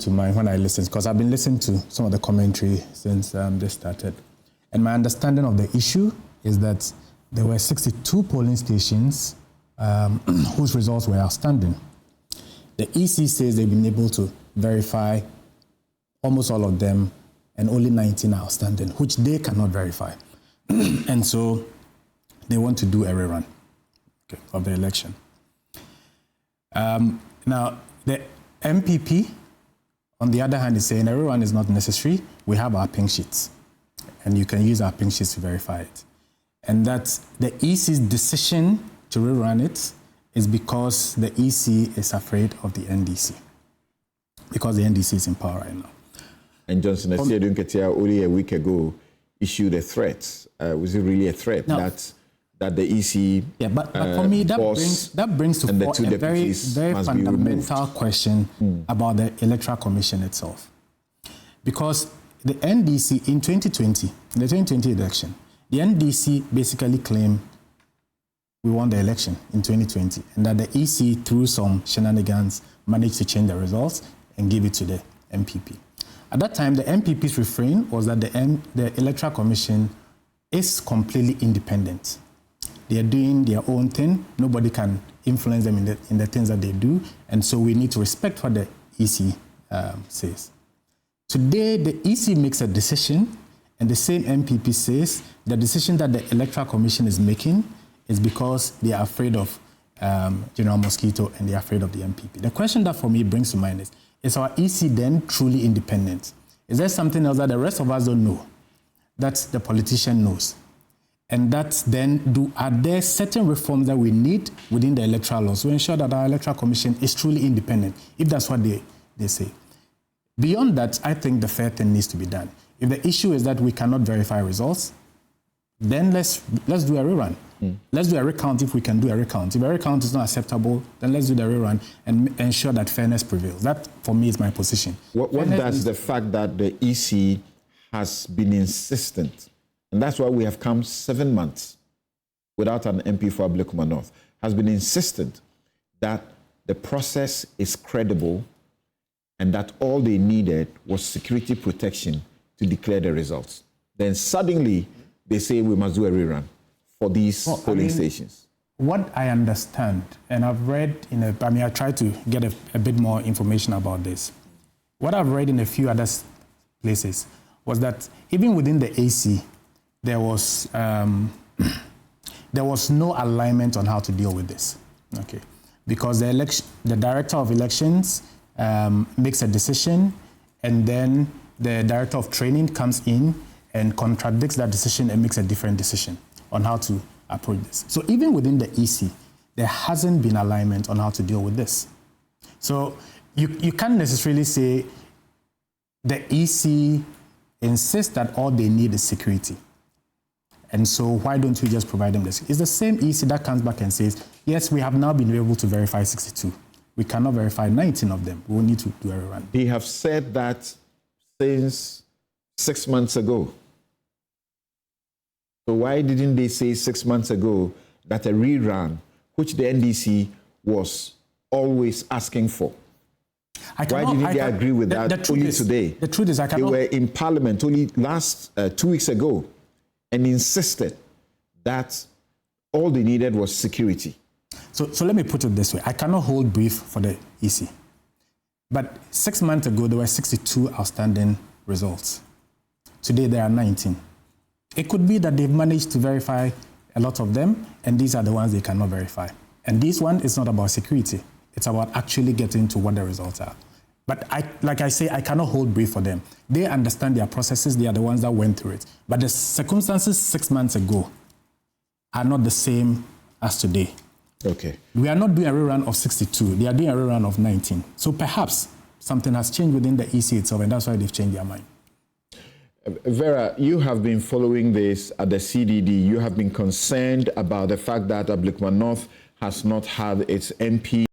to mind when I listened, because I've been listening to some of the commentary since this started. And my understanding of the issue is that there were 62 polling stations whose results were outstanding. The EC says they've been able to verify almost all of them, and only 19 are outstanding, which they cannot verify. And so they want to do a rerun of the election. Now, the MPP, on the other hand, is saying a rerun is not necessary. We have our pink sheets, and you can use our pink sheets to verify it. And that the EC's decision to rerun it is because the EC is afraid of the NDC, because the NDC is in power right now. And Johnson Ketia only a week ago issued a threat. Was it really a threat that the EC? Yeah, but for me that brings to fore a very fundamental question about the Electoral Commission itself, because the NDC in 2020, in the 2020 election, the NDC basically claimed we won the election in 2020, and that the EC, through some shenanigans, managed to change the results and give it to the MPP. At that time, the MPP's refrain was that the Electoral Commission is completely independent. They are doing their own thing. Nobody can influence them in the things that they do, and so we need to respect what the EC says. Today, the EC makes a decision, and the same MPP says the decision that the Electoral Commission is making is because they are afraid of General Mosquito and they are afraid of the MPP. The question that for me brings to mind is our EC then truly independent? Is there something else that the rest of us don't know, that the politician knows? And that then, are there certain reforms that we need within the electoral laws to ensure that our Electoral Commission is truly independent, if that's what they say? Beyond that, I think the fair thing needs to be done. If the issue is that we cannot verify results, then let's do a rerun. Let's do a recount if we can do a recount. If a recount is not acceptable, then let's do the rerun and ensure that fairness prevails. That, for me, is my position. What does the fact that the EC has been insistent, and that's why we have come 7 months without an MP for Ablekuma North, has been insistent that the process is credible and that all they needed was security protection to declare the results. Then suddenly they say we must do a rerun for these polling stations. What I understand, and I've read I tried to get a bit more information about this. What I've read in a few other places was that even within the AC, there was no alignment on how to deal with this. Okay, because the director of elections makes a decision, and then the director of training comes in and contradicts that decision and makes a different decision on how to approach this. So even within the EC, there hasn't been alignment on how to deal with this. So you can't necessarily say the EC insists that all they need is security. And so why don't we just provide them this? It's the same EC that comes back and says, yes, we have now been able to verify 62. We cannot verify 19 of them. We will need to do a rerun. They have said that since 6 months ago. So why didn't they say 6 months ago that a rerun, which the NDC was always asking for? Why didn't they agree with that only today? The truth is, they were in Parliament only last 2 weeks ago and insisted that all they needed was security. So let me put it this way. I cannot hold brief for the EC. But 6 months ago, there were 62 outstanding results. Today, there are 19. It could be that they've managed to verify a lot of them, and these are the ones they cannot verify. And this one is not about security. It's about actually getting to what the results are. But like I say, I cannot hold brief for them. They understand their processes. They are the ones that went through it. But the circumstances 6 months ago are not the same as today. Okay. We are not doing a rerun of 62. They are doing a rerun of 19. So perhaps something has changed within the EC itself, and that's why they've changed their mind. Vera, you have been following this at the CDD. You have been concerned about the fact that Ablekuma North has not had its MP